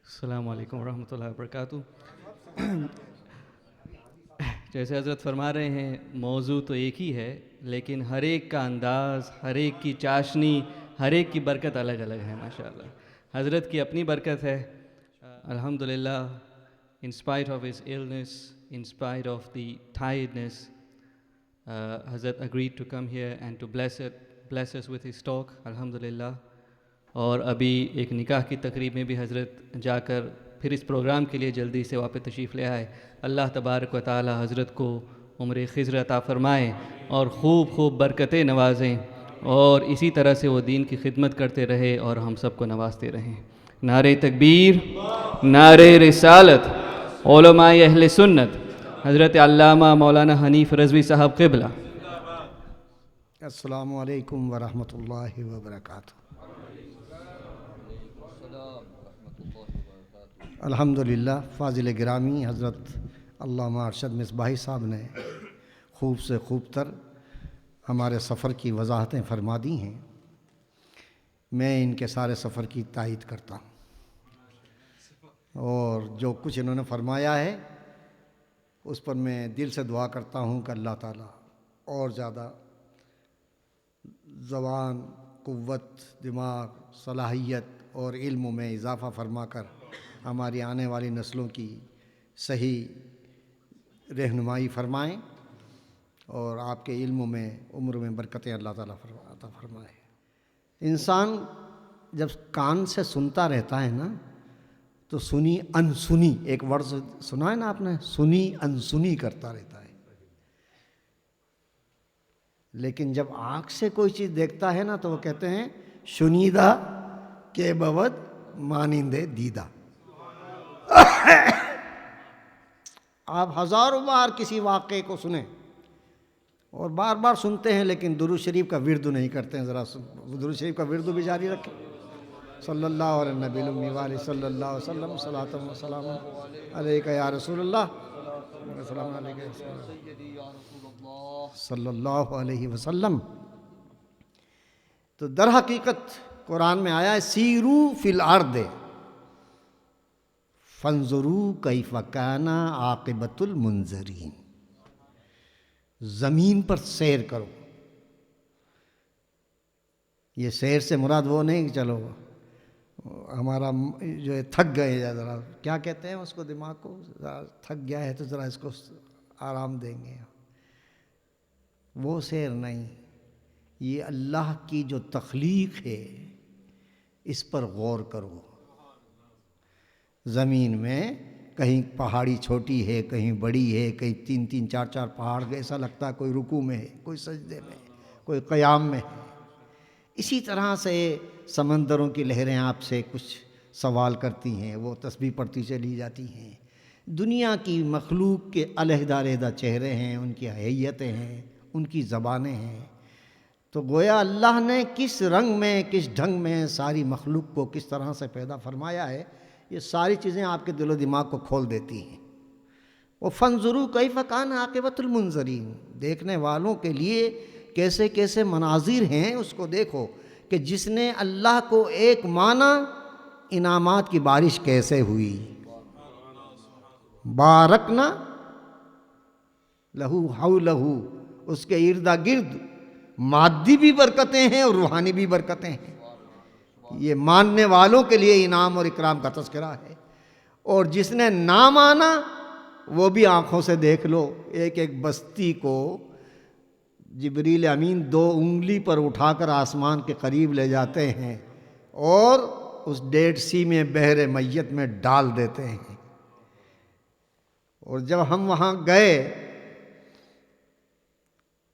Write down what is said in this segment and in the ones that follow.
السلام علیکم ورحمۃ اللہ وبرکاتہ۔ جیسے حضرت فرما رہے ہیں، موضوع تو ایک ہی ہے، لیکن ہر ایک کا انداز، ہر ایک کی چاشنی، ہر ایک کی برکت الگ الگ ہے ماشاءاللہ۔ حضرت کی اپنی برکت ہے الحمدللہ۔ in spite of his illness, in spite of the tiredness, Hazrat agreed to come here and to bless us with his talk الحمدللہ۔ اور ابھی ایک نکاح کی تقریب میں بھی حضرت جا کر پھر اس پروگرام کے لیے جلدی سے واپس تشریف لے آئے۔ اللہ تبارک و تعالی حضرت کو عمر خضر عطا فرمائے اور خوب خوب برکتیں نوازیں، اور اسی طرح سے وہ دین کی خدمت کرتے رہے اور ہم سب کو نوازتے رہیں۔ نعرہ تکبیر، نعرہ رسالت، علماء اہل سنت، حضرت علامہ مولانا حنیف رضوی صاحب قبلہ۔ السلام علیکم ورحمۃ اللہ وبرکاتہ۔ الحمدللہ، فاضل گرامی حضرت علامہ ارشد مصباحی صاحب نے خوب سے خوب تر ہمارے سفر کی وضاحتیں فرما دی ہیں۔ میں ان کے سارے سفر کی تائید کرتا ہوں، اور جو کچھ انہوں نے فرمایا ہے اس پر میں دل سے دعا کرتا ہوں کہ اللہ تعالیٰ اور زیادہ زبان، قوت، دماغ، صلاحیت اور علم میں اضافہ فرما کر ہماری آنے والی نسلوں کی صحیح رہنمائی فرمائیں، اور آپ کے علم میں، عمر میں برکتیں اللہ تعالیٰ عطا فرمائے۔ انسان جب کان سے سنتا رہتا ہے نا تو سنی انسنی، ایک ورڈ سنا ہے نا آپ نے، سنی انسنی کرتا رہتا ہے، لیکن جب آنکھ سے کوئی چیز دیکھتا ہے نا تو وہ کہتے ہیں شنیدہ کے بود مانندے دیدہ۔ آپ ہزاروں بار کسی واقعے کو سنیں اور بار بار سنتے ہیں، لیکن درود شریف کا ورد نہیں کرتے ہیں۔ ذرا درود شریف کا ورد بھی جاری رکھیں۔ صلی اللہ علیہ نبی الامی وآلہ صلی اللہ علیہ وسلم، صلاۃ و سلام علیک یا رسول اللہ، السلام علیکم صلی اللہ علیہ وسلم۔ تو در حقیقت قرآن میں آیا ہے سیرو فی الارض فانظروا کیف کان عاقبۃ المنذرین، زمین پر سیر کرو۔ یہ سیر سے مراد وہ نہیں کہ چلو ہمارا جو ہے تھک گئے، یا ذرا کیا کہتے ہیں اس کو، دماغ کو ذرا تھک گیا ہے تو ذرا اس کو آرام دیں گے، وہ سیر نہیں۔ یہ اللہ کی جو تخلیق ہے اس پر غور کرو۔ زمین میں کہیں پہاڑی چھوٹی ہے، کہیں بڑی ہے، کہیں تین تین چار چار پہاڑ، ایسا لگتا ہے کوئی رکوع میں ہے، کوئی سجدے میں ہے، کوئی قیام میں ہے۔ اسی طرح سے سمندروں کی لہریں آپ سے کچھ سوال کرتی ہیں، وہ تسبیح پڑھتی چلی جاتی ہیں۔ دنیا کی مخلوق کے علیحدہ علیحدہ چہرے ہیں، ان کی حیتیں ہیں، ان کی زبانیں ہیں۔ تو گویا اللہ نے کس رنگ میں، کس ڈھنگ میں ساری مخلوق کو کس طرح سے پیدا فرمایا ہے، یہ ساری چیزیں آپ کے دل و دماغ کو کھول دیتی ہیں۔ وہ فانظروا کیف کان عاقبۃ المنذرین، دیکھنے والوں کے لیے کیسے کیسے مناظر ہیں اس کو دیکھو، کہ جس نے اللہ کو ایک مانا، انعامات کی بارش کیسے ہوئی۔ بارکنا لہو حولہ، اس کے ارد گرد مادی بھی برکتیں ہیں اور روحانی بھی برکتیں ہیں۔ یہ ماننے والوں کے لیے انعام اور اکرام کا تذکرہ ہے، اور جس نے نہ مانا وہ بھی آنکھوں سے دیکھ لو۔ ایک ایک بستی کو جبریل امین 2 انگلی پر اٹھا کر آسمان کے قریب لے جاتے ہیں اور اس ڈیڈ سی میں بحر میت میں ڈال دیتے ہیں۔ اور جب ہم وہاں گئے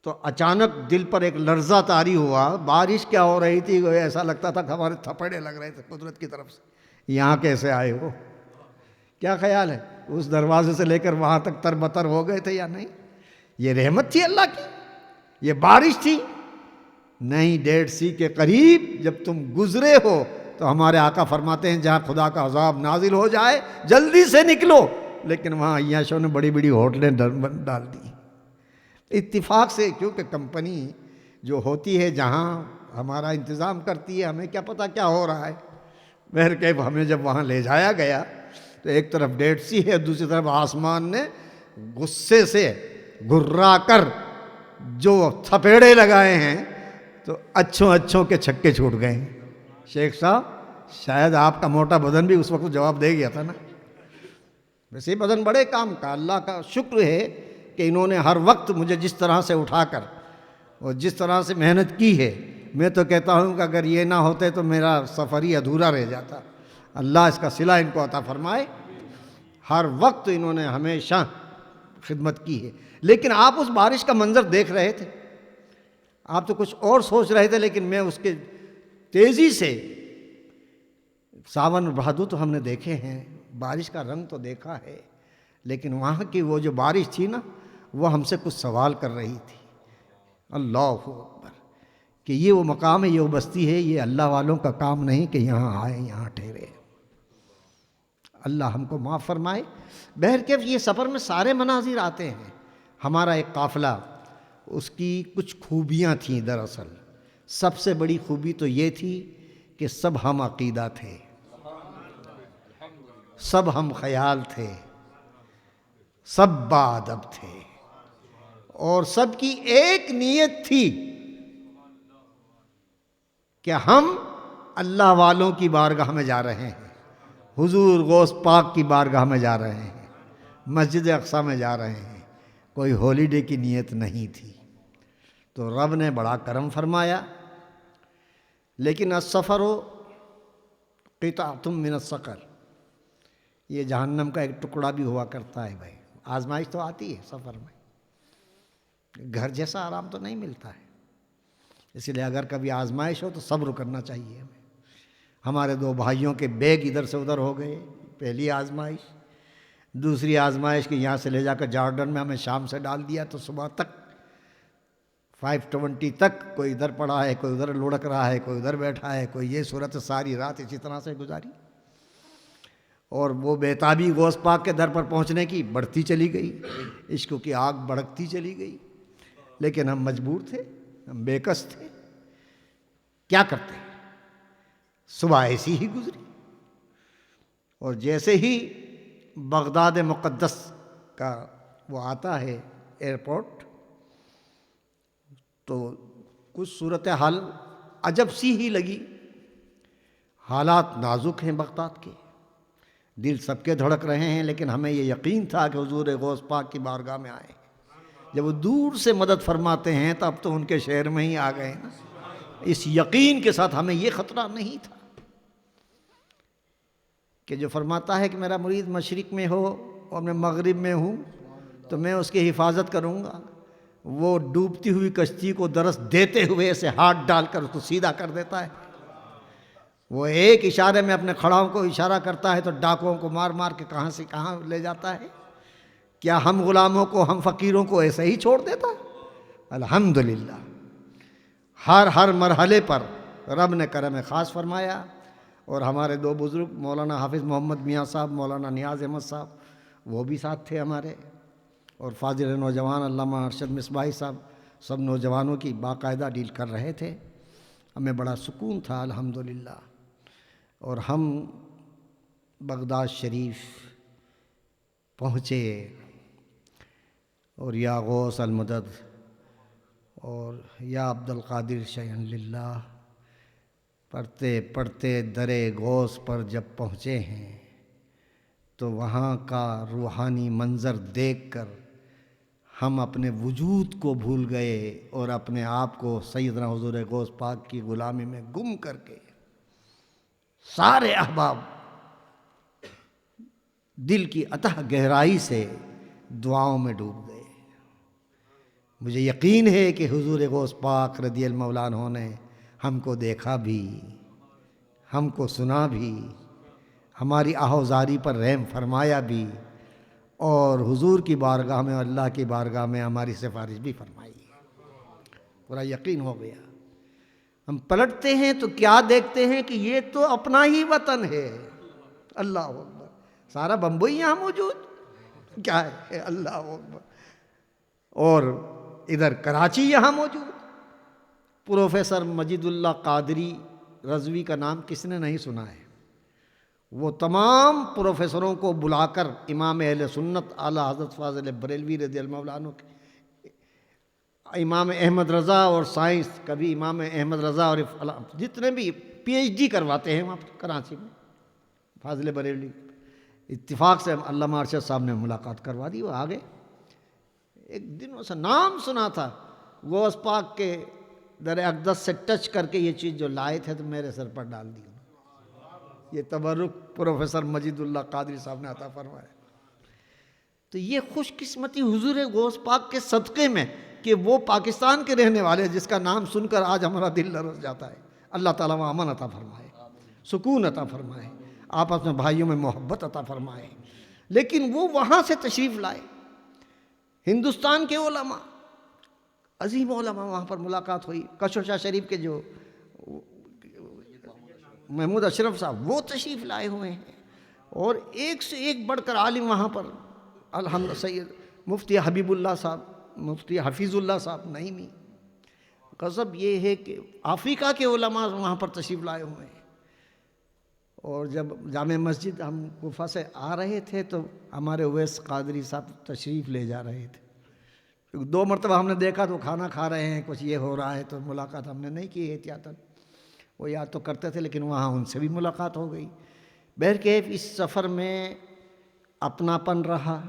تو اچانک دل پر ایک لرزہ طاری ہوا، بارش کیا ہو رہی تھی، ایسا لگتا تھا کہ ہمارے تھپڑے لگ رہے تھے قدرت کی طرف سے۔ یہاں کیسے آئے ہو؟ کیا خیال ہے اس دروازے سے لے کر وہاں تک تر بتر ہو گئے تھے یا نہیں؟ یہ رحمت تھی اللہ کی، یہ بارش تھی؟ نہیں، 1.5 سی کے قریب جب تم گزرے ہو تو ہمارے آقا فرماتے ہیں جہاں خدا کا عذاب نازل ہو جائے جلدی سے نکلو، لیکن وہاں عیاشوں نے بڑی بڑی ہوٹلیں ڈال دی اتفاق سے، کیونکہ کمپنی جو ہوتی ہے جہاں ہمارا انتظام کرتی ہے، ہمیں کیا پتہ کیا ہو رہا ہے، بہر کہ ہمیں جب وہاں لے جایا گیا تو ایک طرف ڈیڈ سی ہے، دوسری طرف آسمان نے غصے سے گھرا کر جو تھپیڑے لگائے ہیں تو اچھوں کے چھکے چھوٹ گئے ہیں۔ شیخ صاحب شاید آپ کا موٹا بدن بھی اس وقت جواب دے گیا تھا نا۔ ویسے بدن بڑے کام کا، اللہ کا شکر ہے کہ انہوں نے ہر وقت مجھے جس طرح سے اٹھا کر اور جس طرح سے محنت کی ہے، میں تو کہتا ہوں کہ اگر یہ نہ ہوتے تو میرا سفر ہی ادھورا رہ جاتا۔ اللہ اس کا صلہ ان کو عطا فرمائے۔ ہر وقت انہوں نے ہمیشہ خدمت کی ہے۔ لیکن آپ اس بارش کا منظر دیکھ رہے تھے، آپ تو کچھ اور سوچ رہے تھے، لیکن میں اس کے تیزی سے ساون اور بھادو تو ہم نے دیکھے ہیں، بارش کا رنگ تو دیکھا ہے، لیکن وہاں کی وہ جو بارش تھی نا، وہ ہم سے کچھ سوال کر رہی تھی۔ اللہ اکبر، کہ یہ وہ مقام ہے، یہ وہ بستی ہے، یہ اللہ والوں کا کام نہیں کہ یہاں آئے یہاں ٹھہرے۔ اللہ ہم کو معاف فرمائے۔ بہرکیف یہ سفر میں سارے مناظر آتے ہیں۔ ہمارا ایک قافلہ، اس کی کچھ خوبیاں تھیں دراصل۔ سب سے بڑی خوبی تو یہ تھی کہ سب ہم عقیدہ تھے، سب ہم خیال تھے، سب باادب تھے، اور سب کی ایک نیت تھی کہ ہم اللہ والوں کی بارگاہ میں جا رہے ہیں، حضور غوث پاک کی بارگاہ میں جا رہے ہیں، مسجد اقصیٰ میں جا رہے ہیں۔ کوئی ہولی ڈے کی نیت نہیں تھی۔ تو رب نے بڑا کرم فرمایا۔ لیکن السفر قطعۃ من السقر، یہ جہنم کا ایک ٹکڑا بھی ہوا کرتا ہے بھائی۔ آزمائش تو آتی ہے سفر میں، گھر جیسا آرام تو نہیں ملتا ہے، اس لیے اگر کبھی آزمائش ہو تو صبر کرنا چاہیے ہمیں۔ ہمارے دو بھائیوں کے بیگ ادھر سے ادھر ہو گئے، پہلی آزمائش۔ دوسری آزمائش کہ یہاں سے لے جا کر جارڈن میں ہمیں شام سے ڈال دیا تو صبح تک 5:20 تک کوئی ادھر پڑا ہے، کوئی ادھر لڑک رہا ہے، کوئی ادھر بیٹھا ہے، کوئی یہ صورت، ساری رات اسی طرح سے گزاری۔ اور وہ بیتابی غوث پاک کے در پر پہنچنے کی بڑھتی چلی گئی، عشق کی آگ بھڑکتی چلی گئی، لیکن ہم مجبور تھے، ہم بے کس تھے، کیا کرتے ہیں۔ صبح ایسی ہی گزری، اور جیسے ہی بغداد مقدس کا وہ آتا ہے ایئرپورٹ، تو کچھ صورتحال عجب سی ہی لگی۔ حالات نازک ہیں بغداد کے، دل سب کے دھڑک رہے ہیں، لیکن ہمیں یہ یقین تھا کہ حضور غوث پاک کی بارگاہ میں آئے۔ جب وہ دور سے مدد فرماتے ہیں تو اب تو ان کے شہر میں ہی آ گئے نا۔ اس یقین کے ساتھ ہمیں یہ خطرہ نہیں تھا کہ جو فرماتا ہے کہ میرا مرید مشرق میں ہو اور میں مغرب میں ہوں تو میں اس کی حفاظت کروں گا، وہ ڈوبتی ہوئی کشتی کو درس دیتے ہوئے اسے ہاتھ ڈال کر اس کو سیدھا کر دیتا ہے۔ وہ ایک اشارے میں اپنے کھڑاؤں کو اشارہ کرتا ہے تو ڈاکوؤں کو مار مار کے کہاں سے کہاں لے جاتا ہے۔ کیا ہم غلاموں کو، ہم فقیروں کو ایسے ہی چھوڑ دیتا؟ الحمدللہ ہر مرحلے پر رب نے کرم خاص فرمایا۔ اور ہمارے دو بزرگ مولانا حافظ محمد میاں صاحب، مولانا نیاز احمد صاحب، وہ بھی ساتھ تھے ہمارے، اور فاضل نوجوان علامہ ارشد مصباحی صاحب، سب نوجوانوں کی باقاعدہ ڈیل کر رہے تھے۔ ہمیں بڑا سکون تھا الحمدللہ۔ اور ہم بغداد شریف پہنچے، اور یا غوث المدد اور یا عبد القادر شیئا للہ پڑھتے پڑھتے درِ غوث پر جب پہنچے ہیں تو وہاں کا روحانی منظر دیکھ کر ہم اپنے وجود کو بھول گئے اور اپنے آپ کو سیدنا حضور غوث پاک کی غلامی میں گم کر کے سارے احباب دل کی اتح گہرائی سے دعاؤں میں ڈوب گئے۔ مجھے یقین ہے کہ حضور غوث پاک رضی المولا عنہ نے ہم کو دیکھا بھی، ہم کو سنا بھی، ہماری آہوزاری پر رحم فرمایا بھی، اور حضور کی بارگاہ میں، اللہ کی بارگاہ میں ہماری سفارش بھی فرمائی۔ پورا یقین ہو گیا۔ ہم پلٹتے ہیں تو کیا دیکھتے ہیں کہ یہ تو اپنا ہی وطن ہے۔ اللہ اکبر، سارا بمبئی یہاں موجود کیا ہے، اللہ اکبر، اور ادھر کراچی یہاں موجود۔ پروفیسر مجید اللہ قادری رضوی کا نام کس نے نہیں سنا ہے؟ وہ تمام پروفیسروں کو بلا کر امام اہل سنت اعلیٰ حضرت فاضل بریلوی رضی اللہ عنہ کے، امام احمد رضا اور سائنس، کبھی امام احمد رضا اور جتنے بھی پی ایچ ڈی کرواتے ہیں وہاں کراچی میں فاضل بریلوی، اتفاق سے علامہ ارشد صاحب نے ملاقات کروا دی، وہ آگے ایک دن اسے نام سنا تھا غوث پاک کے در اقدس سے ٹچ کر کے یہ چیز جو لائے تھے تو میرے سر پر ڈال دی، یہ تبرک پروفیسر مجید اللہ قادری صاحب نے عطا فرمایا۔ تو یہ خوش قسمتی حضور غوث پاک کے صدقے میں کہ وہ پاکستان کے رہنے والے، جس کا نام سن کر آج ہمارا دل لرز جاتا ہے، اللہ تعالیٰ وہاں امن عطا فرمائے، سکون عطا فرمائے، آپس میں بھائیوں میں محبت عطا فرمائے۔ لیکن وہ وہاں سے تشریف لائے، ہندوستان کے علماء، عظیم علماء، وہاں پر ملاقات ہوئی، کشور شاہ شریف کے جو محمود اشرف صاحب وہ تشریف لائے ہوئے ہیں، اور ایک سے ایک بڑھ کر عالم وہاں پر، الحمد سید مفتی حبیب اللہ صاحب، مفتی حفیظ اللہ صاحب نعیمی۔ غضب یہ ہے کہ افریقہ کے علماء وہاں پر تشریف لائے ہوئے ہیں، اور جب جامع مسجد ہم کوفہ سے آ رہے تھے تو ہمارے اویس قادری صاحب تشریف لے جا رہے تھے، 2 مرتبہ ہم نے دیکھا تو کھانا کھا رہے ہیں، کچھ یہ ہو رہا ہے، تو ملاقات ہم نے نہیں کی احتیاطاً، وہ یاد تو کرتے تھے لیکن وہاں ان سے بھی ملاقات ہو گئی۔ بہرکیف اس سفر میں اپناپن رہا،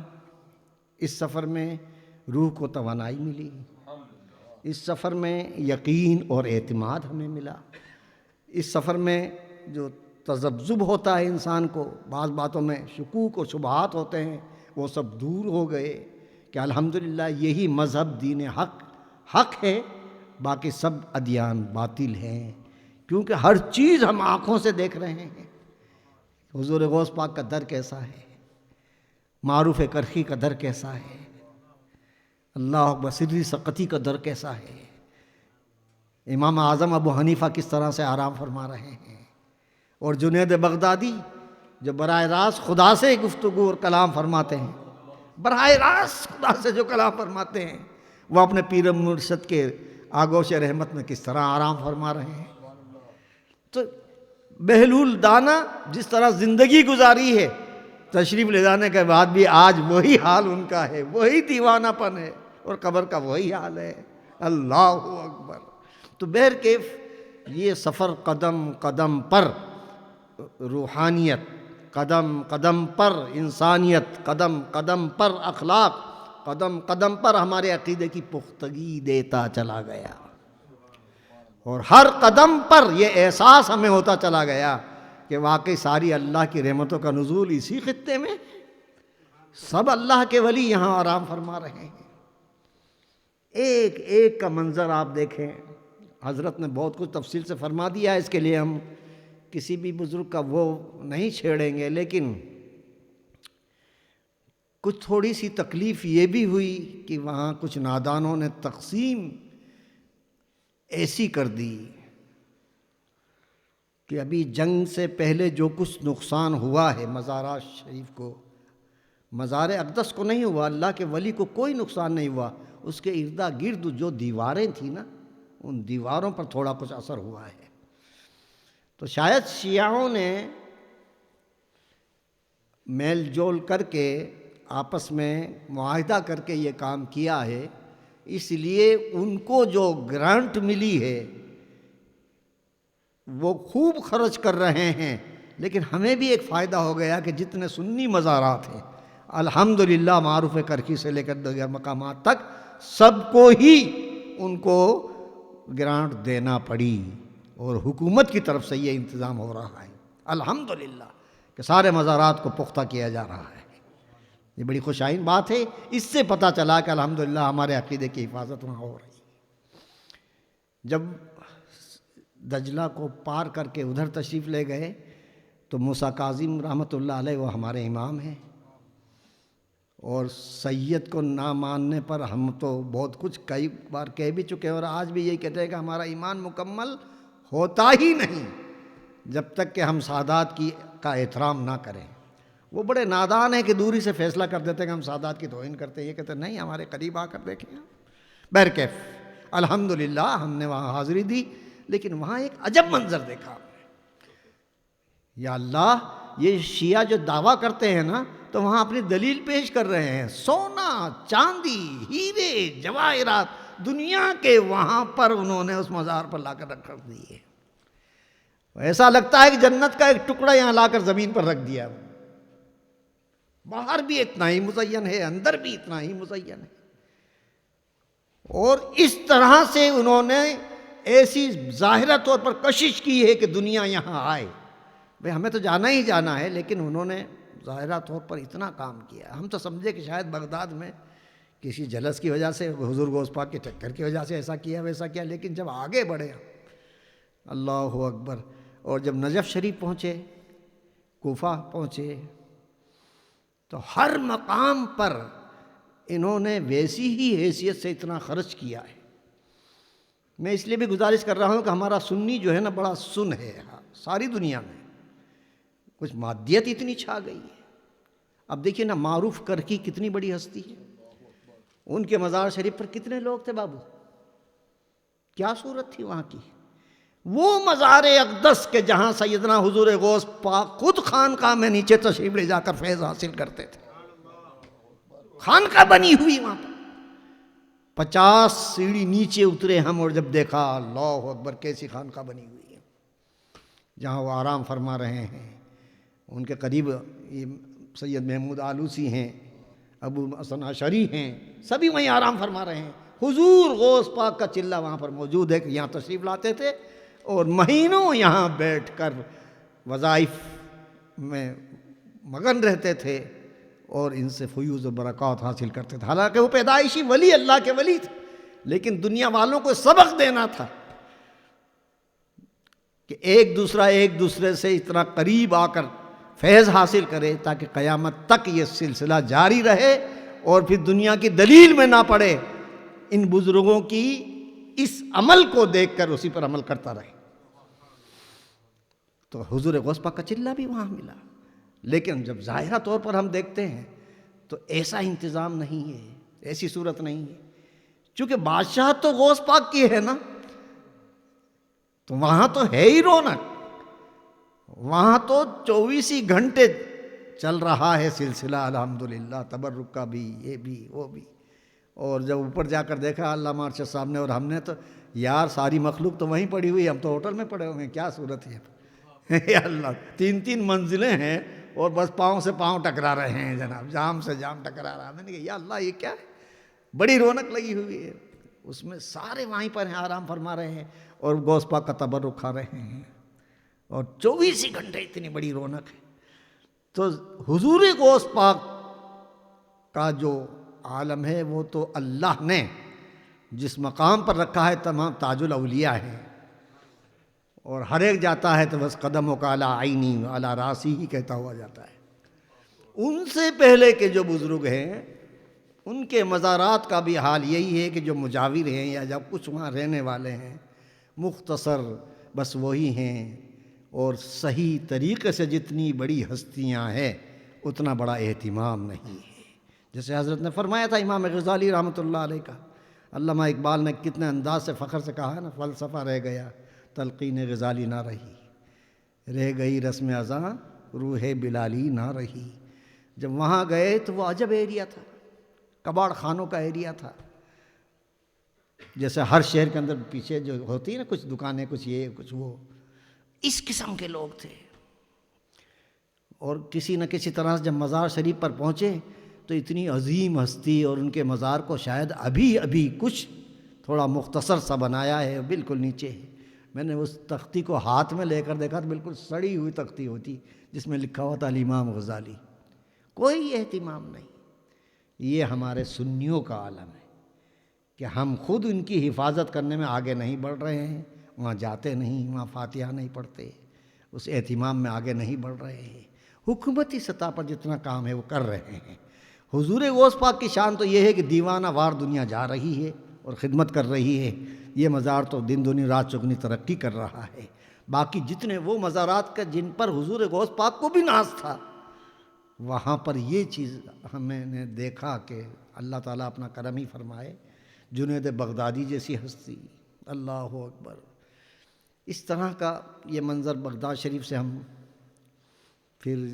اس سفر میں روح کو توانائی ملی، اس سفر میں یقین اور اعتماد ہمیں ملا، اس سفر میں جو تذبذب ہوتا ہے انسان کو، بعض باتوں میں شکوک اور شبہات ہوتے ہیں، وہ سب دور ہو گئے کہ الحمدللہ یہی مذہب دین حق ہے، باقی سب ادیان باطل ہیں، کیونکہ ہر چیز ہم آنکھوں سے دیکھ رہے ہیں۔ حضور غوث پاک کا در کیسا ہے، معروف کرخی کا در کیسا ہے، اللہ اکبر سری سقطی کا در کیسا ہے، امام اعظم ابو حنیفہ کس طرح سے آرام فرما رہے ہیں، اور جنید بغدادی جو براہ راست خدا سے گفتگو اور کلام فرماتے ہیں، براہ راست خدا سے جو کلام فرماتے ہیں، وہ اپنے پیر مرشد کے آگوش رحمت میں کس طرح آرام فرما رہے ہیں۔ تو بہلول دانا جس طرح زندگی گزاری ہے، تشریف لے جانے کے بعد بھی آج وہی حال ان کا ہے، وہی دیوانہ پن ہے، اور قبر کا وہی حال ہے، اللہ اکبر۔ تو بہرکیف یہ سفر قدم قدم پر روحانیت، قدم قدم پر انسانیت، قدم قدم پر اخلاق، قدم قدم پر ہمارے عقیدے کی پختگی دیتا چلا گیا، اور ہر قدم پر یہ احساس ہمیں ہوتا چلا گیا کہ واقعی ساری اللہ کی رحمتوں کا نزول اسی خطے میں، سب اللہ کے ولی یہاں آرام فرما رہے ہیں۔ ایک ایک کا منظر آپ دیکھیں، حضرت نے بہت کچھ تفصیل سے فرما دیا ہے، اس کے لیے ہم کسی بھی بزرگ کا وہ نہیں چھیڑیں گے، لیکن کچھ تھوڑی سی تکلیف یہ بھی ہوئی کہ وہاں کچھ نادانوں نے تقسیم ایسی کر دی کہ ابھی جنگ سے پہلے جو کچھ نقصان ہوا ہے مزارات شریف کو، مزار اقدس کو نہیں ہوا، اللہ کے ولی کو کوئی نقصان نہیں ہوا، اس کے اردا گرد جو دیواریں تھیں نا، ان دیواروں پر تھوڑا کچھ اثر ہوا ہے۔ تو شاید شیعوں نے میل جول کر کے آپس میں معاہدہ کر کے یہ کام کیا ہے، اس لیے ان کو جو گرانٹ ملی ہے وہ خوب خرچ کر رہے ہیں، لیکن ہمیں بھی ایک فائدہ ہو گیا کہ جتنے سنی مزارات ہیں الحمدللہ معروف کرخی سے لے کر دیگر مقامات تک سب کو ہی ان کو گرانٹ دینا پڑی، اور حکومت کی طرف سے یہ انتظام ہو رہا ہے الحمدللہ کہ سارے مزارات کو پختہ کیا جا رہا ہے۔ یہ بڑی خوشائن بات ہے، اس سے پتہ چلا کہ الحمدللہ ہمارے عقیدے کی حفاظت وہاں ہو رہی ہے۔ جب دجلہ کو پار کر کے ادھر تشریف لے گئے تو موسیٰ کاظم رحمۃ اللہ علیہ وہ ہمارے امام ہیں، اور سید کو نہ ماننے پر ہم تو بہت کچھ کئی بار کہہ بھی چکے ہیں، اور آج بھی یہی کہتے ہیں کہ ہمارا ایمان مکمل ہوتا ہی نہیں جب تک کہ ہم سادات کا احترام نہ کریں۔ وہ بڑے نادان ہیں کہ دوری سے فیصلہ کر دیتے ہیں کہ ہم سادات کی توہین کرتے ہیں، یہ کہتے ہیں نہیں، ہمارے قریب آ کر دیکھیں۔ بہرکیف الحمدللہ ہم نے وہاں حاضری دی، لیکن وہاں ایک عجب منظر دیکھا۔ یا اللہ، یہ شیعہ جو دعویٰ کرتے ہیں نا تو وہاں اپنی دلیل پیش کر رہے ہیں، سونا چاندی ہیرے جواہرات دنیا کے وہاں پر انہوں نے اس مزار پر لا کر رکھ دیے. ایسا لگتا ہے کہ جنت کا ایک ٹکڑا یہاں لا کر زمین پر رکھ دیا. باہر بھی اتنا ہی مزین ہے، اندر بھی اتنا ہی مزین ہے. اور اس طرح سے انہوں نے ایسی ظاہرہ طور پر کشش کی ہے کہ دنیا یہاں آئے. بھئی ہمیں تو جانا ہی جانا ہے، لیکن انہوں نے ظاہرہ طور پر اتنا کام کیا. ہم تو سمجھے کہ شاید بغداد میں کسی جلس کی وجہ سے، حضور غوث پاک کے چکر کی وجہ سے ایسا کیا ویسا کیا، لیکن جب آگے بڑھے اللہ اکبر. اور جب نجف شریف پہنچے، کوفہ پہنچے، تو ہر مقام پر انہوں نے ویسی ہی حیثیت سے اتنا خرچ کیا ہے. میں اس لیے بھی گزارش کر رہا ہوں کہ ہمارا سنی جو ہے نا بڑا سن ہے ساری دنیا میں. کچھ مادیت اتنی چھا گئی ہے. اب دیکھیے نا، معروف کرکی کتنی بڑی ہستی ہے، ان کے مزار شریف پر کتنے لوگ تھے بابو، کیا صورت تھی وہاں کی. وہ مزار اقدس کے جہاں سیدنا حضور غوث پاک خود خانقاہ میں نیچے تشریف لے جا کر فیض حاصل کرتے تھے. خانقاہ بنی ہوئی وہاں پر 50 سیڑھی نیچے اترے ہم، اور جب دیکھا اللہ اکبر کیسی خانقاہ بنی ہوئی ہے جہاں وہ آرام فرما رہے ہیں. ان کے قریب سید محمود آلوسی ہیں، ابو حسن اشعری ہیں، سبھی وہیں آرام فرما رہے ہیں. حضور غوث پاک کا چلہ وہاں پر موجود ہے کہ یہاں تشریف لاتے تھے اور مہینوں یہاں بیٹھ کر وظائف میں مگن رہتے تھے اور ان سے فیوض و برکات حاصل کرتے تھے. حالانکہ وہ پیدائشی ولی اللہ کے ولی تھے، لیکن دنیا والوں کو سبق دینا تھا کہ ایک دوسرے سے اتنا قریب آ کر فیض حاصل کرے تاکہ قیامت تک یہ سلسلہ جاری رہے اور پھر دنیا کی دلیل میں نہ پڑے. ان بزرگوں کی اس عمل کو دیکھ کر اسی پر عمل کرتا رہے. تو حضور غوث پاک کا چلہ بھی وہاں ملا. لیکن جب ظاہرہ طور پر ہم دیکھتے ہیں تو ایسا انتظام نہیں ہے، ایسی صورت نہیں ہے. چونکہ بادشاہ تو غوث پاک کی ہے نا، تو وہاں تو ہے ہی رونق. وہاں تو 24 گھنٹے چل رہا ہے سلسلہ الحمدللہ، تبرک کا بھی، یہ بھی وہ بھی. اور جب اوپر جا کر دیکھا علامہ ارشد صاحب نے اور ہم نے، تو یار ساری مخلوق تو وہیں پڑی ہوئی، ہم تو ہوٹل میں پڑے ہوئے ہیں. کیا صورت ہے یا اللہ، 3 منزلیں ہیں اور بس پاؤں سے پاؤں ٹکرا رہے ہیں جناب، جام سے جام ٹکرا رہا ہے. میں نے کہا یا اللہ یہ کیا ہے، بڑی رونق لگی ہوئی ہے. اس میں سارے وہیں پر ہیں، آرام فرما رہے ہیں اور غوث پاک کا تبرک کھا رہے ہیں، اور 24 گھنٹے اتنی بڑی رونق ہے. تو حضور غوث پاک کا جو عالم ہے وہ تو اللہ نے جس مقام پر رکھا ہے، تمام تاج الاولیاء ہے، اور ہر ایک جاتا ہے تو بس قدموں کا علی عینی علی راسی ہی کہتا ہوا جاتا ہے. ان سے پہلے کے جو بزرگ ہیں ان کے مزارات کا بھی حال یہی ہے کہ جو مجاور ہیں یا جب کچھ وہاں رہنے والے ہیں، مختصر بس وہی ہیں. اور صحیح طریقے سے جتنی بڑی ہستیاں ہیں اتنا بڑا اہتمام نہیں ہے. جیسے حضرت نے فرمایا تھا امام غزالی رحمۃ اللہ علیہ کا، علامہ اقبال نے کتنے انداز سے فخر سے کہا ہے نا، فلسفہ رہ گیا تلقین غزالی نہ رہی، رہ گئی رسم ازاں روح بلالی نہ رہی. جب وہاں گئے تو وہ عجب ایریا تھا، کباڑ خانوں کا ایریا تھا. جیسے ہر شہر کے اندر پیچھے جو ہوتی ہے نا کچھ دکانیں، کچھ یہ کچھ وہ، اس قسم کے لوگ تھے. اور کسی نہ کسی طرح سے جب مزار شریف پر پہنچے تو اتنی عظیم ہستی، اور ان کے مزار کو شاید ابھی کچھ تھوڑا مختصر سا بنایا ہے، بالکل نیچے ہے. میں نے اس تختی کو ہاتھ میں لے کر دیکھا تو بالکل سڑی ہوئی تختی ہوتی جس میں لکھا ہوا تھا الامام غزالی. کوئی اہتمام نہیں. یہ ہمارے سنیوں کا عالم ہے کہ ہم خود ان کی حفاظت کرنے میں آگے نہیں بڑھ رہے ہیں، وہاں جاتے نہیں، وہاں فاتحہ نہیں پڑھتے، اس اہتمام میں آگے نہیں بڑھ رہے ہیں. حکومتی سطح پر جتنا کام ہے وہ کر رہے ہیں. حضور غوث پاک کی شان تو یہ ہے کہ دیوانہ وار دنیا جا رہی ہے اور خدمت کر رہی ہے. یہ مزار تو دن دنی رات چگنی ترقی کر رہا ہے. باقی جتنے وہ مزارات کا جن پر حضور غوث پاک کو بھی ناز تھا، وہاں پر یہ چیز ہمیں نے دیکھا کہ اللہ تعالیٰ اپنا کرم ہی فرمائے. جنید بغدادی جیسی ہستی، اللہ اکبر. اس طرح کا یہ منظر بغداد شریف سے ہم پھر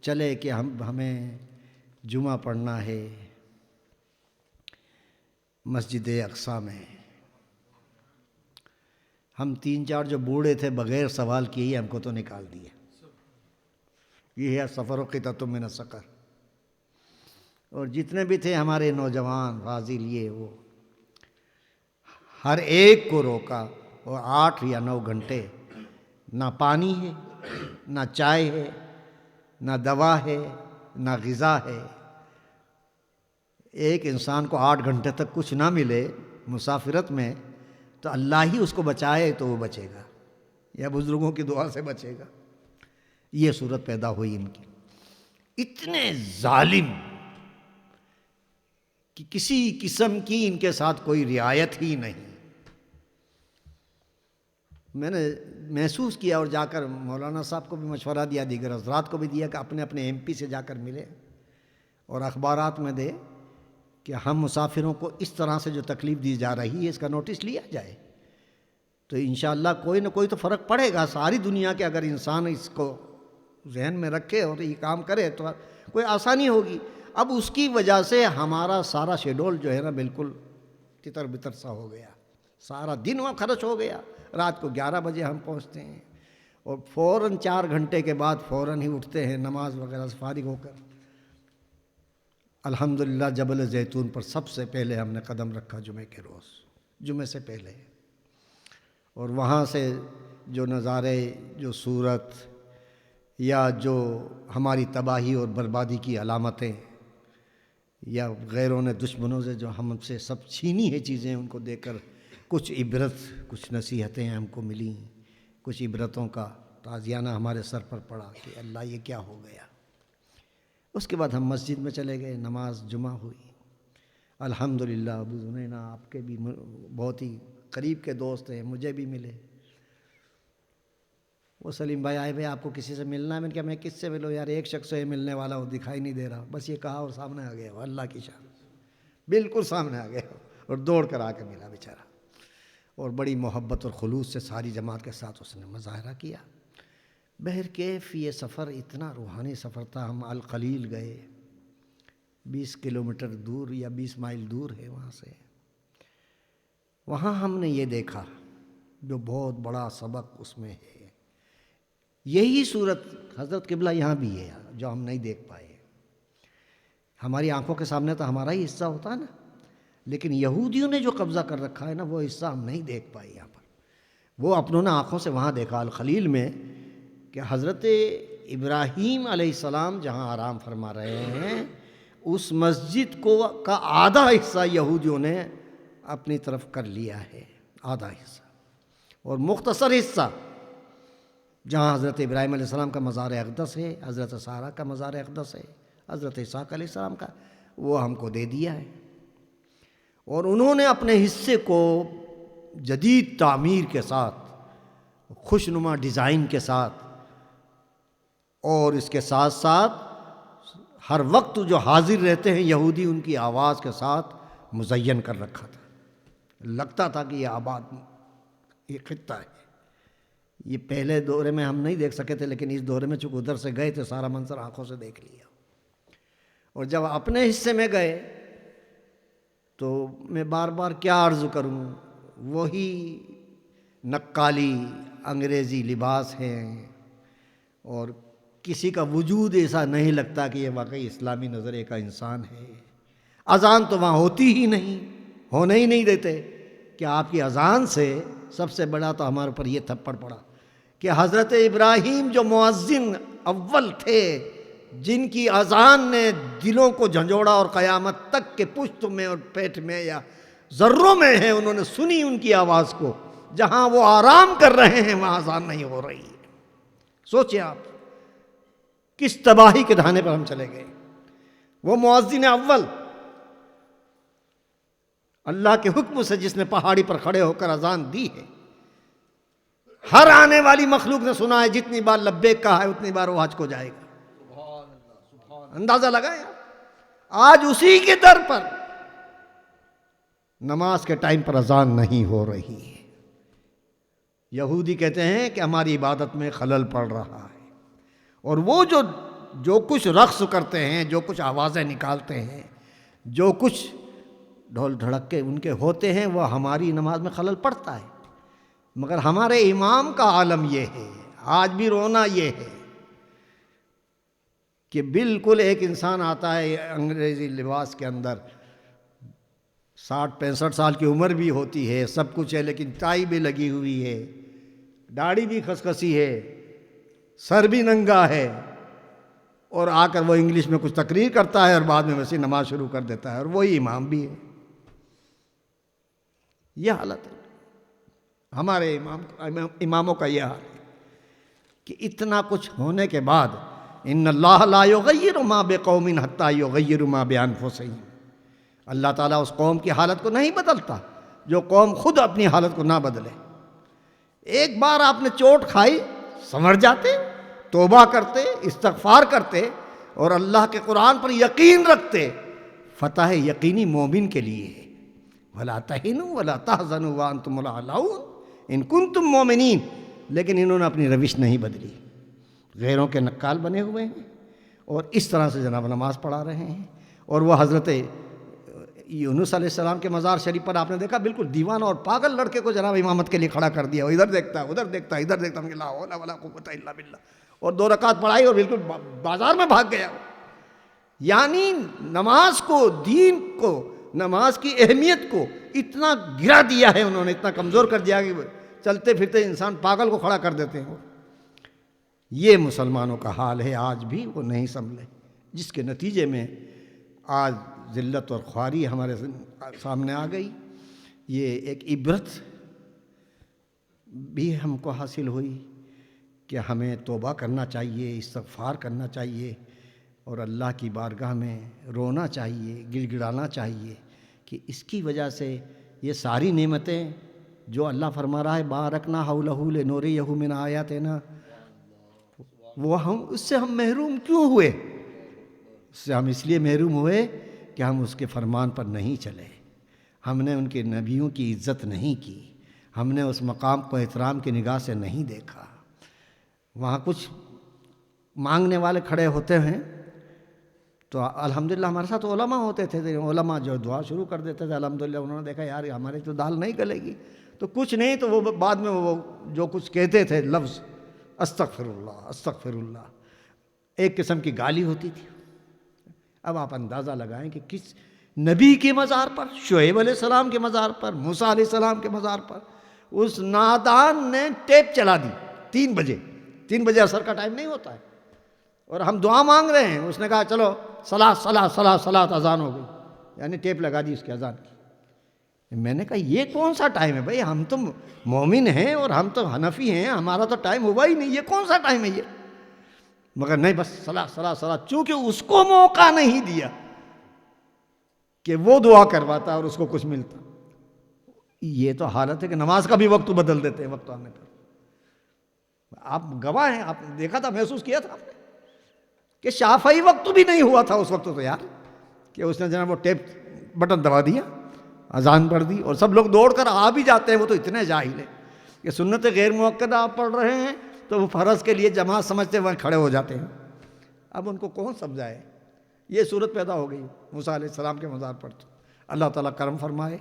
چلے کہ ہمیں جمعہ پڑھنا ہے مسجد اقصیٰ میں. ہم 3-4 جو بوڑھے تھے بغیر سوال کیے ہی ہم کو تو نکال دیا. یہ ہے سفر و قطعۃ من السقر. اور جتنے بھی تھے ہمارے نوجوان فاضل یہ وہ ہر ایک کو روکا. اور 8 یا 9 گھنٹے نہ پانی ہے نہ چائے ہے نہ دوا ہے نہ غذا ہے. ایک انسان کو 8 گھنٹے تک کچھ نہ ملے مسافرت میں تو اللہ ہی اس کو بچائے تو وہ بچے گا یا بزرگوں کی دعا سے بچے گا. یہ صورت پیدا ہوئی ان کی. اتنے ظالم کہ کسی قسم کی ان کے ساتھ کوئی رعایت ہی نہیں. میں نے محسوس کیا اور جا کر مولانا صاحب کو بھی مشورہ دیا, دیگر حضرات کو بھی دیا کہ اپنے اپنے ایم پی سے جا کر ملے اور اخبارات میں دے کہ ہم مسافروں کو اس طرح سے جو تکلیف دی جا رہی ہے اس کا نوٹس لیا جائے تو انشاءاللہ کوئی نہ کوئی تو فرق پڑے گا. ساری دنیا کے اگر انسان اس کو ذہن میں رکھے اور یہ کام کرے تو کوئی آسانی ہوگی. اب اس کی وجہ سے ہمارا سارا شیڈول جو ہے نا بالکل تتر بتر سا ہو گیا. سارا دن وہاں خرچ ہو گیا. رات کو 11 بجے ہم پہنچتے ہیں اور فوراً 4 گھنٹے کے بعد فوراً ہی اٹھتے ہیں نماز وغیرہ سے فارغ ہو کر. الحمدللہ جبل زیتون پر سب سے پہلے ہم نے قدم رکھا جمعے کے روز, جمعے سے پہلے. اور وہاں سے جو نظارے, جو صورت یا جو ہماری تباہی اور بربادی کی علامتیں یا غیروں نے دشمنوں سے جو ہم سے سب چھینی ہے چیزیں, ان کو دیکھ کر کچھ عبرت, کچھ نصیحتیں ہم کو ملیں, کچھ عبرتوں کا تازیانہ ہمارے سر پر پڑا کہ اللہ یہ کیا ہو گیا. اس کے بعد ہم مسجد میں چلے گئے, نماز جمعہ ہوئی. الحمدللہ ابو زنینا آپ کے بھی بہت ہی قریب کے دوست ہیں, مجھے بھی ملے. وہ سلیم بھائی آئے, بھائی آپ کو کسی سے ملنا ہے؟ میں نے کہا میں کس سے ملوں یار, ایک شخص سے ملنے والا وہ دکھائی نہیں دے رہا. بس یہ کہا اور سامنے آ گیا, وہ اللہ کی شان بالکل سامنے آ گیا اور دوڑ کر آ کے ملا بیچارہ. اور بڑی محبت اور خلوص سے ساری جماعت کے ساتھ اس نے مظاہرہ کیا. بہرکیف یہ سفر اتنا روحانی سفر تھا. ہم الخلیل گئے, 20 کلومیٹر دور یا 20 مائل دور ہے وہاں سے. وہاں ہم نے یہ دیکھا جو بہت بڑا سبق اس میں ہے. یہی صورت حضرت قبلہ یہاں بھی ہے جو ہم نہیں دیکھ پائے. ہماری آنکھوں کے سامنے تو ہمارا ہی حصہ ہوتا ہے نا, لیکن یہودیوں نے جو قبضہ کر رکھا ہے نا وہ حصہ ہم نہیں دیکھ پائے یہاں پر. وہ اپنوں نے آنکھوں سے وہاں دیکھا الخلیل میں کہ حضرت ابراہیم علیہ السلام جہاں آرام فرما رہے ہیں اس مسجد کو کا آدھا حصہ یہودیوں نے اپنی طرف کر لیا ہے, آدھا حصہ. اور مختصر حصہ جہاں حضرت ابراہیم علیہ السلام کا مزار اقدس ہے, حضرت سارہ کا مزار اقدس ہے, حضرت اسحاق علیہ السلام کا, وہ ہم کو دے دیا ہے. اور انہوں نے اپنے حصے کو جدید تعمیر کے ساتھ, خوشنما ڈیزائن کے ساتھ, اور اس کے ساتھ ساتھ ہر وقت جو حاضر رہتے ہیں یہودی ان کی آواز کے ساتھ مزین کر رکھا تھا. لگتا تھا کہ یہ آباد یہ خطہ ہے. یہ پہلے دورے میں ہم نہیں دیکھ سکے تھے, لیکن اس دورے میں چونکہ ادھر سے گئے تھے سارا منظر آنکھوں سے دیکھ لیا. اور جب اپنے حصے میں گئے تو میں بار بار کیا عرض کروں, وہی نقالی انگریزی لباس ہیں اور کسی کا وجود ایسا نہیں لگتا کہ یہ واقعی اسلامی نظریے کا انسان ہے. اذان تو وہاں ہوتی ہی نہیں, ہونے ہی نہیں دیتے. کہ آپ کی اذان سے سب سے بڑا تو ہمارے اوپر یہ تھپڑ پڑا کہ حضرت ابراہیم جو مؤذن اول تھے, جن کی اذان نے دلوں کو جھنجھوڑا اور قیامت تک کے پشت میں اور پیٹ میں یا ذروں میں ہیں, انہوں نے سنی ان کی آواز کو. جہاں وہ آرام کر رہے ہیں وہاں اذان نہیں ہو رہی ہے. سوچیں آپ کس تباہی کے دہانے پر ہم چلے گئے. وہ مؤذن اول اللہ کے حکم سے جس نے پہاڑی پر کھڑے ہو کر اذان دی ہے, ہر آنے والی مخلوق نے سنا ہے, جتنی بار لبیک کہا ہے اتنی بار وہ حج کو جائے گا. اندازہ لگائیں آج اسی کے در پر نماز کے ٹائم پر اذان نہیں ہو رہی ہے. یہودی کہتے ہیں کہ ہماری عبادت میں خلل پڑ رہا ہے, اور وہ جو کچھ رقص کرتے ہیں، جو کچھ آوازیں نکالتے ہیں، جو کچھ ڈھول ڈھڑکے ان کے ہوتے ہیں، وہ ہماری نماز میں خلل پڑتا ہے۔ مگر ہمارے امام کا عالم یہ ہے، آج بھی رونا یہ ہے کہ بالکل ایک انسان آتا ہے انگریزی لباس کے اندر، 60-65 سال کی عمر بھی ہوتی ہے، سب کچھ ہے، لیکن ٹائی بھی لگی ہوئی ہے، داڑھی بھی کھسکسی ہے، سر بھی ننگا ہے، اور آ کر وہ انگلش میں کچھ تقریر کرتا ہے اور بعد میں ویسے نماز شروع کر دیتا ہے، اور وہی امام بھی ہے۔ یہ حالت ہے ہمارے اماموں کا، یہ حال ہے کہ اتنا کچھ ہونے کے بعد ان اللہ لا یغیر ما بقوم حتی یغیروا ما بانفسہم، اللہ تعالیٰ اس قوم کی حالت کو نہیں بدلتا جو قوم خود اپنی حالت کو نہ بدلے۔ ایک بار آپ نے چوٹ کھائی، سنور جاتے، توبہ کرتے، استغفار کرتے اور اللہ کے قرآن پر یقین رکھتے، فتح یقینی مومن کے لیے ہے۔ وَلَا تَهِنُوا وَلَا تَحْزَنُوا وَأَنْتُمُ الْأَعْلَوْنَ إِن كُنتُم مُؤْمِنِينَ، لیکن انہوں نے اپنی روش نہیں بدلی، غیروں کے نکال بنے ہوئے ہیں اور اس طرح سے جناب نماز پڑھا رہے ہیں۔ اور وہ حضرت یونس علیہ السلام کے مزار شریف پر آپ نے دیکھا بالکل دیوانہ اور پاگل لڑکے کو جناب امامت کے لیے کھڑا کر دیا، وہ ادھر دیکھتا ہے ادھر دیکھتا ہے ادھر دیکھتا ہے، لا حول ولا قوت الا باللہ، اور 2 رکعت پڑھائی اور بالکل بازار میں بھاگ گیا۔ یعنی نماز کو، دین کو، نماز کی اہمیت کو اتنا گرا دیا ہے انہوں نے، اتنا کمزور کر دیا کہ چلتے پھرتے انسان پاگل کو کھڑا کر دیتے ہیں۔ یہ مسلمانوں کا حال ہے، آج بھی وہ نہیں سنبھلے، جس کے نتیجے میں آج ذلت اور خواری ہمارے سامنے آ گئی۔ یہ ایک عبرت بھی ہم کو حاصل ہوئی کہ ہمیں توبہ کرنا چاہیے، استغفار کرنا چاہیے اور اللہ کی بارگاہ میں رونا چاہیے، گڑ گڑانا چاہیے کہ اس کی وجہ سے یہ ساری نعمتیں جو اللہ فرما رہا ہے بارکنا حولہ لنوریہ من آیاتنا، وہ اس سے ہم محروم کیوں ہوئے؟ اس سے ہم اس لیے محروم ہوئے کہ ہم اس کے فرمان پر نہیں چلے، ہم نے ان کے نبیوں کی عزت نہیں کی، ہم نے اس مقام کو احترام کی نگاہ سے نہیں دیکھا۔ وہاں کچھ مانگنے والے کھڑے ہوتے ہیں تو الحمدللہ ہمارے ساتھ علماء ہوتے تھے، علماء جو دعا شروع کر دیتے تھے، الحمدللہ انہوں نے دیکھا یار ہماری تو دال نہیں گلے گی، تو کچھ نہیں تو وہ بعد میں وہ جو کچھ کہتے تھے لفظ استغفر اللہ استغفر اللہ، ایک قسم کی گالی ہوتی تھی۔ اب آپ اندازہ لگائیں کہ کس نبی کے مزار پر، شعیب علیہ السلام کے مزار پر، موسیٰ علیہ السلام کے مزار پر اس نادان نے ٹیپ چلا دی 3 بجے، 3 بجے عصر کا ٹائم نہیں ہوتا ہے، اور ہم دعا مانگ رہے ہیں، اس نے کہا چلو صلاۃ صلاۃ صلاۃ صلاۃ، اذان ہو گئی، یعنی ٹیپ لگا دی اس کی اذان کی۔ میں نے کہا یہ کون سا ٹائم ہے بھائی، ہم تو مومن ہیں اور ہم تو حنفی ہیں، ہمارا تو ٹائم ہوا ہی نہیں، یہ کون سا ٹائم ہے یہ؟ مگر نہیں، بس صلاۃ صلاۃ صلاۃ، چونکہ اس کو موقع نہیں دیا کہ وہ دعا کرواتا اور اس کو کچھ ملتا۔ یہ تو حالت ہے کہ نماز کا بھی وقت بدل دیتے ہیں وقت آنے پر۔ آپ گواہ ہیں، آپ نے دیکھا تھا، محسوس کیا تھا آپ نے کہ شافعی وقت بھی نہیں ہوا تھا اس وقت تو یار، کہ اس نے جناب وہ ٹیپ بٹن دبا دیا، اذان پڑھ دی، اور سب لوگ دوڑ کر آ بھی جاتے ہیں، وہ تو اتنے جاہل ہیں کہ سنت غیر مؤکدہ آپ پڑھ رہے ہیں تو وہ فرض کے لیے جماعت سمجھتے وہاں کھڑے ہو جاتے ہیں۔ اب ان کو کون سمجھائے؟ یہ صورت پیدا ہو گئی موسیٰ علیہ السلام کے مزار پر۔ تو اللہ تعالیٰ کرم فرمائے،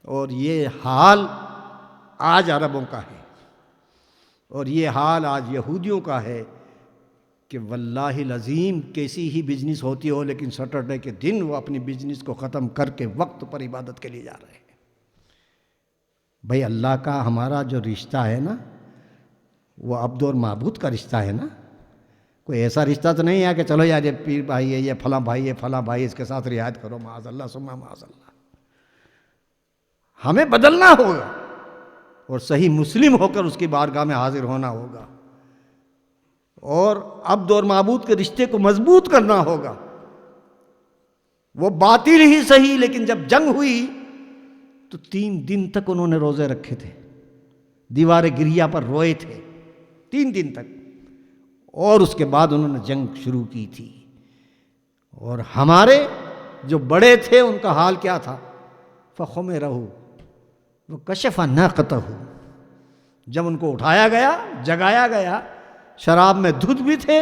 اور یہ حال آج عربوں کا ہے، اور یہ حال آج یہودیوں کا ہے کہ واللہ العظیم کیسی ہی بزنس ہوتی ہو، لیکن سیٹرڈے کے دن وہ اپنی بزنس کو ختم کر کے وقت پر عبادت کے لیے جا رہے ہیں۔ بھئی اللہ کا ہمارا جو رشتہ ہے نا، وہ عبد اور معبود کا رشتہ ہے نا، کوئی ایسا رشتہ تو نہیں ہے کہ چلو یار یہ پیر بھائی ہے، یہ فلاں بھائی ہے، فلاں بھائی، اس کے ساتھ رعایت کرو، معاذ اللہ ثم معاذ اللہ۔ ہمیں بدلنا ہوگا اور صحیح مسلم ہو کر اس کی بارگاہ میں حاضر ہونا ہوگا، اور عبد اور معبود کے رشتے کو مضبوط کرنا ہوگا۔ وہ باطل ہی صحیح، لیکن جب جنگ ہوئی تو 3 دن تک انہوں نے روزے رکھے تھے، دیوار گریا پر روئے تھے 3 دن تک، اور اس کے بعد انہوں نے جنگ شروع کی تھی۔ اور ہمارے جو بڑے تھے ان کا حال کیا تھا؟ فَخُمِرَهُ وَكَشَفَ نَاقَتَهُ، جب ان کو اٹھایا گیا، جگایا گیا شراب میں دھت بھی تھے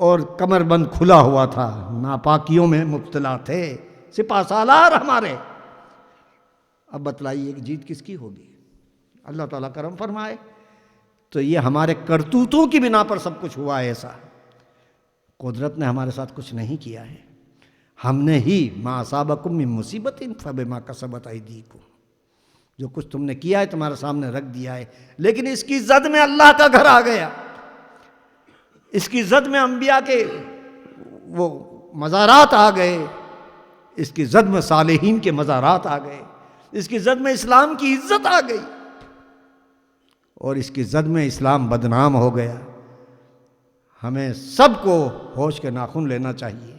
اور کمر بند کھلا ہوا تھا، ناپاکیوں میں مبتلا تھے، سپہ سالار ہمارے۔ اب بتلائیے کہ جیت کس کی ہوگی؟ اللہ تعالیٰ کرم فرمائے۔ تو یہ ہمارے کرتوتوں کی بنا پر سب کچھ ہوا ہے ایسا، قدرت نے ہمارے ساتھ کچھ نہیں کیا ہے، ہم نے ہی ما اصابکم من مصیبت فبما کسبت ایدیکم، جو کچھ تم نے کیا ہے تمہارے سامنے رکھ دیا ہے، لیکن اس کی زد میں اللہ کا گھر آ گیا، اس کی زد میں انبیاء کے وہ مزارات آ گئے، اس کی زد میں صالحین کے مزارات آ گئے، اس کی زد میں اسلام کی عزت آ گئی، اور اس کی زد میں اسلام بدنام ہو گیا۔ ہمیں سب کو ہوش کے ناخن لینا چاہیے،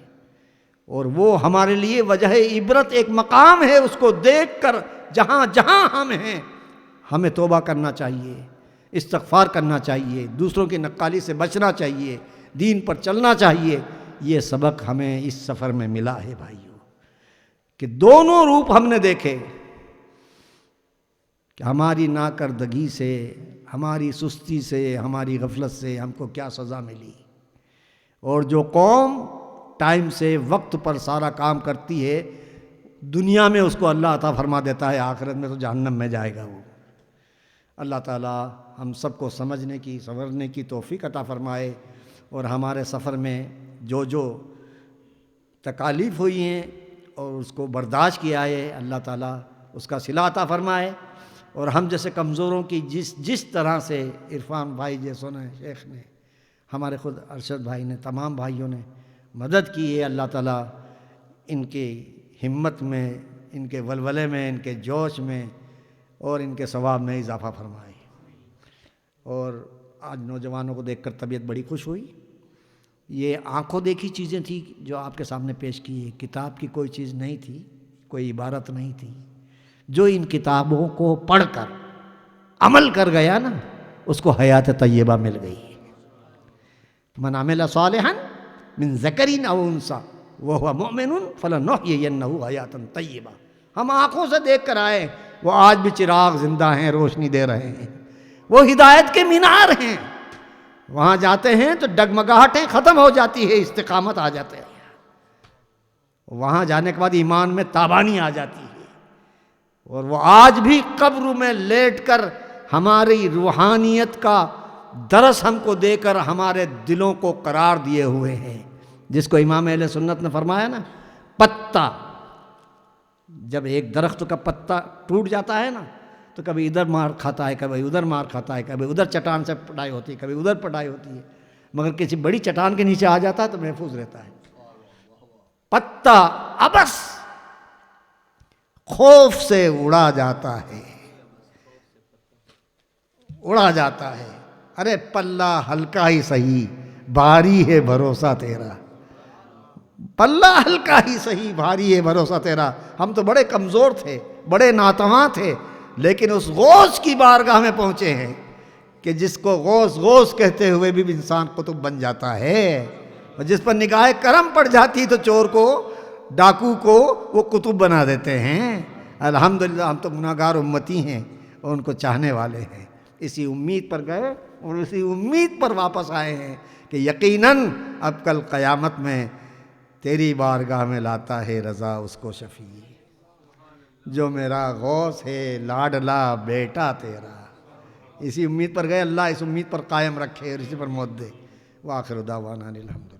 اور وہ ہمارے لیے وجہ عبرت ایک مقام ہے، اس کو دیکھ کر جہاں جہاں ہم ہیں ہمیں توبہ کرنا چاہیے، استغفار کرنا چاہیے، دوسروں کی نقالی سے بچنا چاہیے، دین پر چلنا چاہیے۔ یہ سبق ہمیں اس سفر میں ملا ہے بھائیو، کہ دونوں روپ ہم نے دیکھے، کہ ہماری ناکردگی سے، ہماری سستی سے، ہماری غفلت سے ہم کو کیا سزا ملی، اور جو قوم ٹائم سے وقت پر سارا کام کرتی ہے، دنیا میں اس کو اللہ عطا فرما دیتا ہے، آخرت میں تو جہنم میں جائے گا وہ۔ اللہ تعالیٰ ہم سب کو سمجھنے کی، سمجھنے کی توفیق عطا فرمائے، اور ہمارے سفر میں جو جو تکالیف ہوئی ہیں اور اس کو برداشت کیا ہے، اللہ تعالیٰ اس کا صلہ عطا فرمائے، اور ہم جیسے کمزوروں کی جس طرح سے عرفان بھائی جیسوں نے، شیخ نے، ہمارے خود ارشد بھائی نے، تمام بھائیوں نے مدد کی ہے، اللہ تعالیٰ ان کی ہمت میں، ان کے ولولے میں، ان کے جوش میں اور ان کے ثواب میں اضافہ فرمائے۔ اور آج نوجوانوں کو دیکھ کر طبیعت بڑی خوش ہوئی، یہ آنکھوں دیکھی چیزیں تھیں جو آپ کے سامنے پیش کی ہے، کتاب کی کوئی چیز نہیں تھی، کوئی عبارت نہیں تھی، جو ان کتابوں کو پڑھ کر عمل کر گیا نا، اس کو حیات طیبہ مل گئی۔ من عمل صالحا من ذکر او انثی وہو مؤمن فلنحیینہ حیاۃ طیبہ۔ ہم آنکھوں سے دیکھ کر آئے، وہ آج بھی چراغ زندہ ہیں، روشنی دے رہے ہیں، وہ ہدایت کے مینار ہیں، وہاں جاتے ہیں تو ڈگمگاہٹیں ختم ہو جاتی ہے، استقامت آ جاتے ہیں، وہاں جانے کے بعد ایمان میں تابانی آ جاتی ہے، اور وہ آج بھی قبر میں لیٹ کر ہماری روحانیت کا درس ہم کو دے کر ہمارے دلوں کو قرار دیے ہوئے ہیں۔ جس کو امام اہل سنت نے فرمایا نا، پتا جب ایک درخت کا پتا ٹوٹ جاتا ہے نا، تو کبھی ادھر مار کھاتا ہے، کبھی ادھر مار کھاتا ہے، کبھی ادھر چٹان سے پٹائی ہوتی ہے، کبھی ادھر پٹائی ہوتی ہے، مگر کسی بڑی چٹان کے نیچے آ جاتا ہے تو محفوظ رہتا ہے۔ پتا ابس خوف سے اڑا جاتا ہے، اڑا جاتا ہے۔ ارے پلہ ہلکا ہی صحیح، بھاری ہے بھروسہ تیرا، پلہ ہلکا ہی صحیح، بھاری ہے بھروسہ تیرا۔ ہم تو بڑے کمزور تھے، بڑے ناتواں تھے، لیکن اس غوث کی بارگاہ میں پہنچے ہیں کہ جس کو غوث غوث کہتے ہوئے بھی انسان قطب بن جاتا ہے، اور جس پر نگاہ کرم پڑ جاتی تو چور کو، ڈاکو کو وہ قطب بنا دیتے ہیں۔ الحمدللہ ہم تو گناہگار امتی ہیں اور ان کو چاہنے والے ہیں۔ اسی امید پر گئے اور اسی امید پر واپس آئے ہیں کہ یقیناً اب کل قیامت میں تیری بارگاہ میں لاتا ہے رضا اس کو شفیع، جو میرا غوث ہے لاڈلا بیٹا تیرا۔ اسی امید پر گئے، اللہ اس امید پر قائم رکھے اور اسی پر موت دے۔ وآخر دعوانا الحمدللہ۔